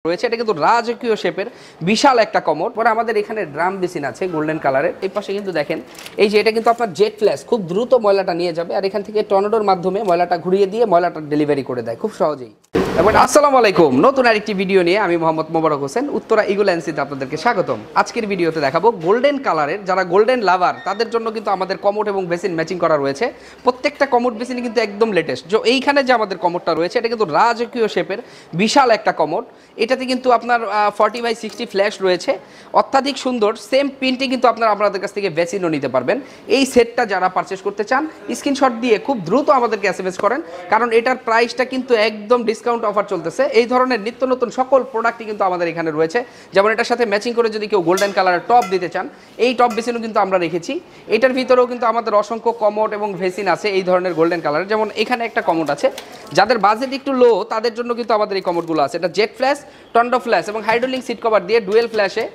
রয়েছে। এটা কিন্তু রাজকীয় শেপের বিশাল একটা কমোড। পরে আমাদের এখানে ড্রাম বেসিন আছে গোল্ডেন কালারের। এই পাশে কিন্তু দেখেন এই যে এটা কিন্তু আপনার জেট ফ্ল্যাশ, খুব দ্রুত ময়লাটা নিয়ে যাবে আর এখান থেকে টর্নেডোর মাধ্যমে ময়লাটা ঘুরিয়ে দিয়ে ময়লাটা ডেলিভারি করে দেয় খুব সহজেই। এবং আসসালামু আলাইকুম, নতুন আরেকটি ভিডিও নিয়ে আমি মোহাম্মদ মোবারক হোসেন উত্তরা ইগল এনসিতে আপনাদেরকে স্বাগতম। আজকের ভিডিওতে দেখাবো গোল্ডেন কালারের, যারা গোল্ডেন লাভার তাদের জন্য কিন্তু আমাদের কমোড এবং বেসিন ম্যাচিং করা রয়েছে। প্রত্যেকটা কমোড বেসিন কিন্তু একদম লেটেস্ট। যে এইখানে যে আমাদের কমোডটা রয়েছে এটা কিন্তু রাজকীয় শেপের বিশাল একটা কমোড। এটাতে কিন্তু আপনার 40/60 ফ্ল্যাশ রয়েছে, অত্যাধিক সুন্দর। সেম প্রিন্টে কিন্তু আপনারা আপনাদের কাছ থেকে বেসিনও নিতে পারবেন। এই সেটটা যারা পারচেস করতে চান স্ক্রিনশট দিয়ে খুব দ্রুত আমাদেরকে এসএমএস করেন, কারণ এটার প্রাইসটা কিন্তু একদম ডিসকাউন্ট অফার চলতেছে। এই ধরনের নিত্য নতুন সকল প্রোডাক্টই কিন্তু আমাদের এখানে রয়েছে। যেমন এটার সাথে ম্যাচিং করে যদি কেউ গোল্ডেন কালারের টপ দিতে চান, এই টপ বেসিনও কিন্তু আমরা রেখেছি। এটার ভিতরেও কিন্তু আমাদের অসংখ্য কমোড এবং ভেসিন আছে এই ধরনের গোল্ডেন কালারের। যেমন এখানে একটা কমোড আছে, যাদের বাজেট একটু লো তাদের জন্য কিন্তু আমাদের এই কমোডগুলো আছে। এটা জেট ফ্ল্যাশ, টন্ডো ফ্ল্যাশ এবং হাইড্রোলিক সিট কভার দিয়ে ডুয়েল ফ্ল্যাশে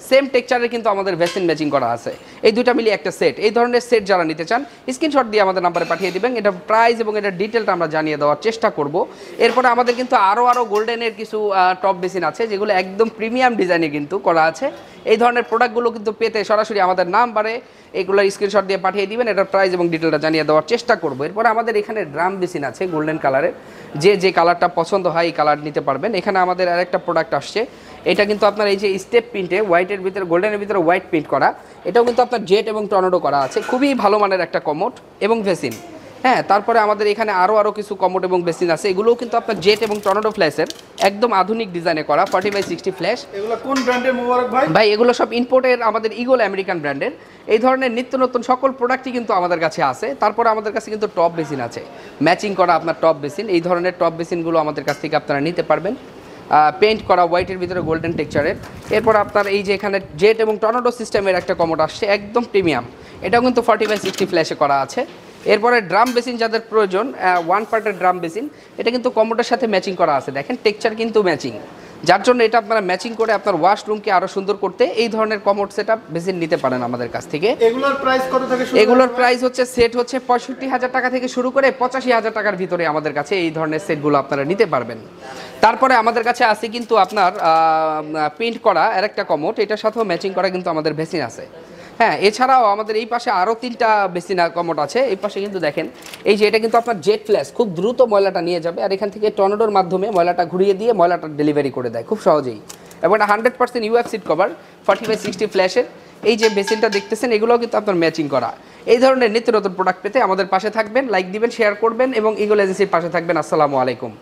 সেম টেক্সচারের কিন্তু আমাদের ভেসিন ম্যাচিং করা আছে। এই দুইটা মিলিয়ে একটা সেট। এই ধরনের সেট যারা নিতে চান স্ক্রিনশট দিয়ে আমাদের নাম্বারে পাঠিয়ে দিবেন। এটা প্রাইস এবং এটার ডিটেলটা আমরা জানিয়ে দেওয়ার চেষ্টা করব। এরপরে আমাদের কিন্তু আরও গোল্ডেনের কিছু টপ বেসিন আছে যেগুলো একদম প্রিমিয়াম ডিজাইনে কিন্তু করা আছে। এই ধরনের প্রোডাক্টগুলো কিন্তু পেতে সরাসরি আমাদের নাম্বারে এগুলো স্ক্রিনশট দিয়ে পাঠিয়ে দিবেন। এটার প্রাইস এবং ডিটেলটা জানিয়ে দেওয়ার চেষ্টা করব। এরপরে আমাদের এখানে ড্রাম বেসিন আছে গোল্ডেন কালারের। যে কালারটা পছন্দ হয় এই কালার নিতে পারবেন। এখানে আমাদের আরেকটা প্রোডাক্ট আসছে, এটা কিন্তু আপনার এই যে স্টেপ প্রিন্টে হোয়াইটের ভিতরে গোল্ডেনের ভিতরে হোয়াইট প্রিন্ট করা। এটাও কিন্তু আপনার জেট এবং টর্নেডো করা আছে। খুবই ভালো মানের একটা কমোড এবং ভেসিন। হ্যাঁ, তারপরে আমাদের এখানে আরও কিছু কমোড এবং বেসিন আছে। এগুলোও কিন্তু আপনার জেট এবং টর্নেডো ফ্ল্যাশের একদম আধুনিক ডিজাইনে করা 40/60 ফ্ল্যাশ। এগুলো কোন ব্র্যান্ডের মোবারক ভাই? ভাই এগুলো সব ইম্পোর্টের আমাদের ইগল আমেরিকান ব্র্যান্ডের। এই ধরনের নিত্য নতুন সকল প্রোডাক্টই কিন্তু আমাদের কাছে আছে। তারপরে আমাদের কাছে কিন্তু টপ বেসিন আছে ম্যাচিং করা আপনার টপ বেসিন। এই ধরনের টপ বেসিনগুলো আমাদের কাছ থেকে আপনারা নিতে পারবেন, পেইন্ট করা হোয়াইটের ভিতরে গোল্ডেন টেক্সচারের। এরপর আপনার এই যে এখানে জেট এবং টর্নেডো সিস্টেমের একটা কমোড আসছে একদম প্রিমিয়াম। এটাও কিন্তু 40/60 ফ্ল্যাশে করা আছে। এরপরে ড্রাম বেসিন যাদের প্রয়োজন, ওয়ান পার্টের ড্রাম বেসিন, এটা কিন্তু কমোডের সাথে ম্যাচিং করা আছে। দেখেন টেক্সচার কিন্তু ম্যাচিং, যার জন্য এটা আপনারা ম্যাচিং করে আপনার ওয়াশরুমকে আরও সুন্দর করতে এই ধরনের কমোড সেটআপ বেসিন নিতে পারেন আমাদের কাছ থেকে। এগুলোর প্রাইস কত থেকে শুরু? এগুলোর প্রাইস হচ্ছে সেট হচ্ছে 65,000 টাকা থেকে শুরু করে 85,000 টাকার ভিতরে আমাদের কাছে এই ধরনের সেটগুলো আপনারা নিতে পারবেন। তারপরে আমাদের কাছে আছে কিন্তু আপনার প্রিন্ট করা আরেকটা কমোড, এটার সাথেও ম্যাচিং করা কিন্তু আমাদের বেসিন আছে। হ্যাঁ, এছাড়াও আমাদের এই পাশে আরও 3টা বেসিন কমোড আছে। এই পাশে কিন্তু দেখেন এই যে এটা কিন্তু আপনার জেট ফ্ল্যাশ, খুব দ্রুত ময়লাটা নিয়ে যাবে আর এখান থেকে টর্নেডোর মাধ্যমে ময়লাটা ঘুরিয়ে দিয়ে ময়লাটা ডেলিভারি করে দেয় খুব সহজেই। এবং এটা 100% ইউএফ সিট কভার 40/60 ফ্ল্যাশের। এই যে বেসিনটা দেখতেছেন এগুলোও কিন্তু আপনার ম্যাচিং করা। এই ধরনের নিত্য নতুন প্রোডাক্ট পেতে আমাদের পাশে থাকবেন, লাইক দিবেন, শেয়ার করবেন এবং ইগল এজেন্সির পাশে থাকবেন। আসসালামু আলাইকুম।